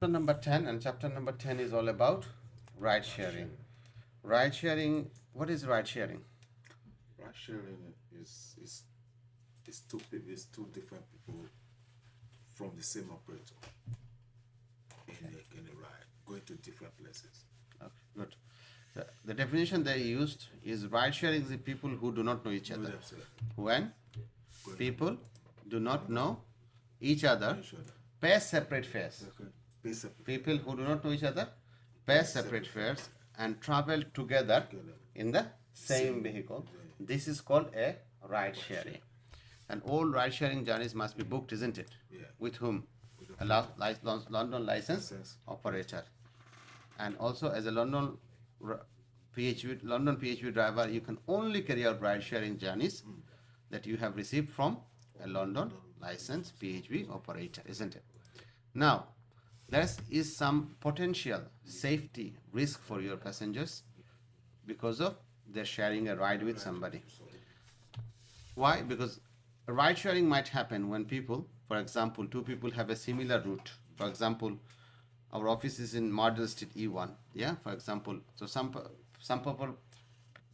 Chapter number 10, and chapter number 10 is all about ride sharing. Ride sharing, what is ride sharing? Ride sharing is two different people from the same operator in a ride going to different places. Okay, good. The definition they used is ride sharing is the people who do not know each other. When people do not know each other, pay separate fares. People who do not know each other pay separate fares and travel together in the same vehicle. This is called a ride sharing. And all ride sharing journeys must be booked, isn't it? With whom? A London license operator. And also, as a London PHV driver, you can only carry out ride sharing journeys that you have received from a London licensed PHV operator, isn't it? Now, there is some potential safety risk for your passengers because of they're sharing a ride with somebody. Why? Because ride sharing might happen when people, for example, two people have a similar route. For example, our office is in Model Street E1. Yeah, for example, so some people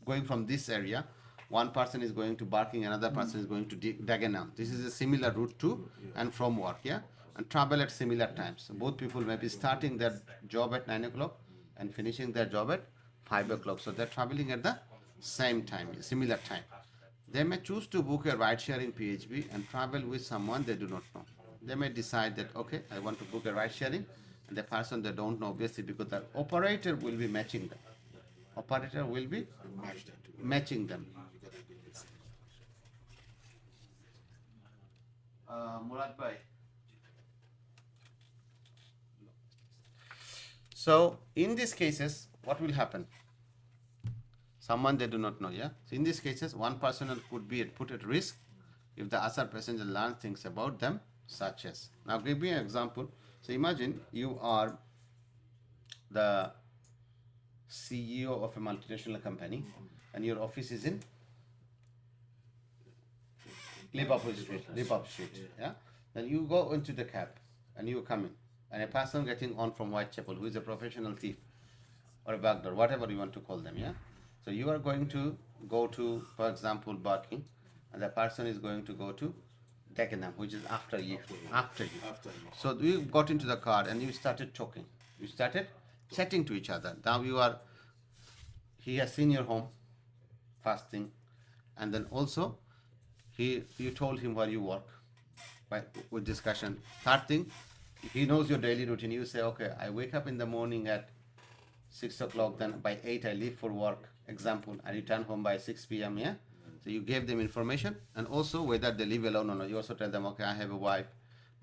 going from this area, one person is going to Barking, another person is going to Dagenham. This is a similar route to and from work. Yeah, and travel at similar times. So both people may be starting their job at 9 o'clock and finishing their job at 5 o'clock. So they're traveling at the same time, similar time. They may choose to book a ride sharing PHB and travel with someone they do not know. They may decide that, okay, I want to book a ride sharing, and the person they don't know, obviously, because the operator will be matching them. Operator will be matching them. Murad bhai. So in these cases, what will happen? Someone they do not know, yeah? So in these cases, one person could be put at risk if the other passenger learns things about them, such as. Now give me an example. So imagine you are the CEO of a multinational company and your office is in Liverpool Street, yeah? Then you go into the cab and you come in, and a person getting on from Whitechapel who is a professional thief or a burglar, whatever you want to call them, yeah? So you are going to go to, for example, Barking, and the person is going to go to Dagenham, which is after you. So you got into the car and you started talking. You started chatting to each other. Now he has seen your home, first thing, and then also you told him where you work, with discussion. Third thing, he knows your daily routine. You say, okay, I wake up in the morning at 6 o'clock, then by 8 I leave for work, example, I return home by 6 p.m. Yeah, so you gave them information, and also whether they live alone or not. You also tell them, okay, I have a wife,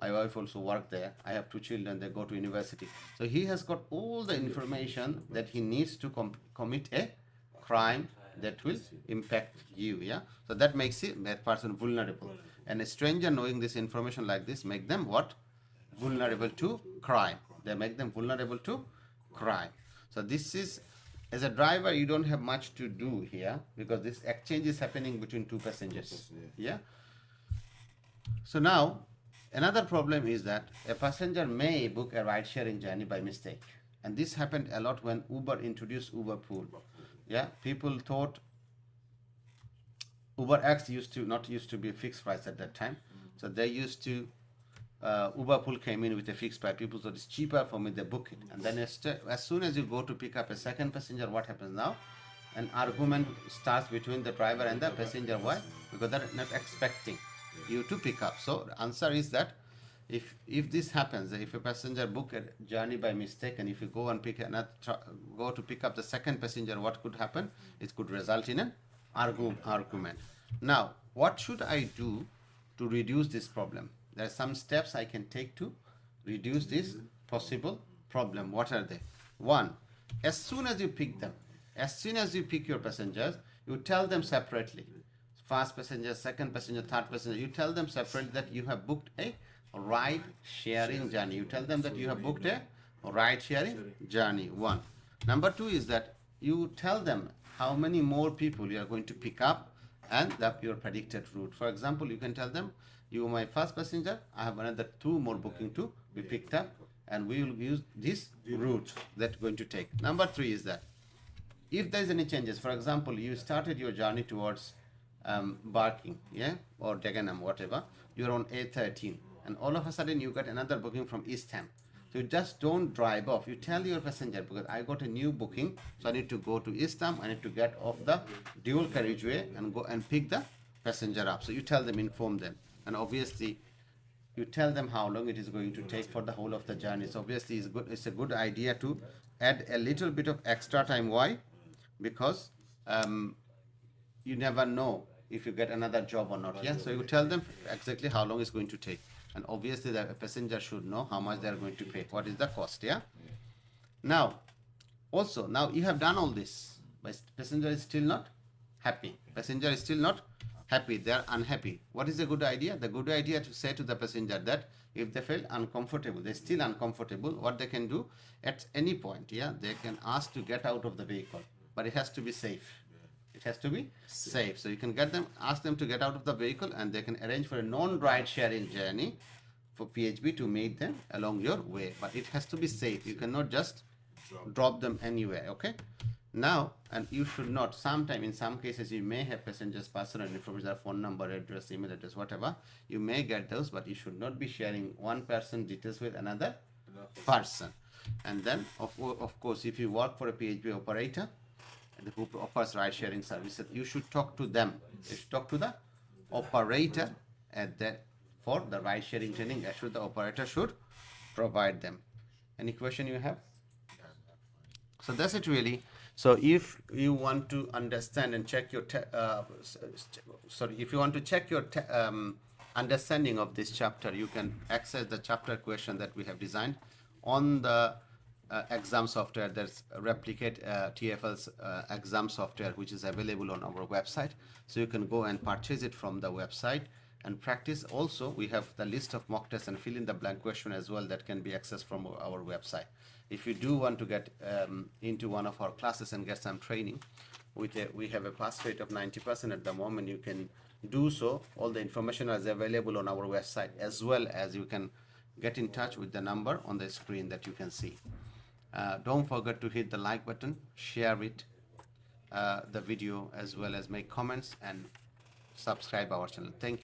my wife also work there, I have two children, they go to university. So he has got all the information that he needs to commit a crime that will impact you. Yeah, so that makes that person vulnerable, and a stranger knowing this information like this make them what? Vulnerable to crime. They make them vulnerable to crime. So this is, as a driver, you don't have much to do here because this exchange is happening between two passengers. Yeah. So now, another problem is that a passenger may book a ride-sharing journey by mistake, and this happened a lot when Uber introduced Uber Pool. Yeah, people thought Uber X used to be a fixed price at that time, so they used to Uber Pool came in with a fixed price. People thought it's cheaper for me, they book it. And then as soon as you go to pick up a second passenger, what happens now? An argument starts between the driver and the passenger. Why? Because they're not expecting you to pick up. So the answer is that if this happens, if a passenger book a journey by mistake, and if you go and go to pick up the second passenger, what could happen? It could result in an argument. Now, what should I do to reduce this problem? There are some steps I can take to reduce this possible problem. What are they? One, as soon as you pick your passengers, you tell them separately. First passenger, second passenger, third passenger. You tell them separately that you have booked a ride sharing journey. You tell them that you have booked a ride sharing journey. One. Number two is that you tell them how many more people you are going to pick up and your predicted route. For example, you can tell them, you are my first passenger, I have another two more booking to be picked up, and we will use this route that going to take. Number 3 is that if there is any changes, for example, you started your journey towards Barking, yeah, or Dagenham, whatever, you're on A13, and all of a sudden you got another booking from East Ham. So you just don't drive off. You tell your passenger, because I got a new booking, so I need to go to East Ham. I need to get off the dual carriageway and go and pick the passenger up. So you tell them, inform them, and obviously you tell them how long it is going to take for the whole of the journey. So obviously it's a good idea to add a little bit of extra time. Why? Because you never know if you get another job or not. Yeah, so you tell them exactly how long it's going to take, and obviously the passenger should know how much they are going to pay, what is the cost. Yeah. Now also, now you have done all this, but passenger is still not happy. Passenger is still not happy, they are unhappy. What is a good idea? The good idea to say to the passenger that if they feel uncomfortable, they're still uncomfortable, what they can do at any point, yeah, they can ask to get out of the vehicle, but it has to be safe. It has to be safe. So you can ask them to get out of the vehicle, and they can arrange for a non-ride sharing journey for PHB to meet them along your way. But it has to be safe. You cannot just drop them anywhere. Okay. Now, and you should not. Sometime in some cases you may have passengers' personal information, their phone number, address, email address, whatever. You may get those, but you should not be sharing one person details with another person. And then, of course, if you work for a PHB operator who offers ride sharing services, you should talk to them. You should talk to the operator for the ride sharing training. The operator should provide them. Any question you have? So that's it really. So if you want to understand and check your if you want to check your understanding of this chapter, you can access the chapter question that we have designed on the exam software. That's replicate TfL's exam software, which is available on our website. So you can go and purchase it from the website and practice. Also, we have the list of mock tests and fill in the blank question as well that can be accessed from our website. If you do want to get into one of our classes and get some training, we have a pass rate of 90% at the moment. You can do so. All the information is available on our website, as well as you can get in touch with the number on the screen that you can see. Don't forget to hit the like button, share it, the video, as well as make comments and subscribe our channel. Thank you.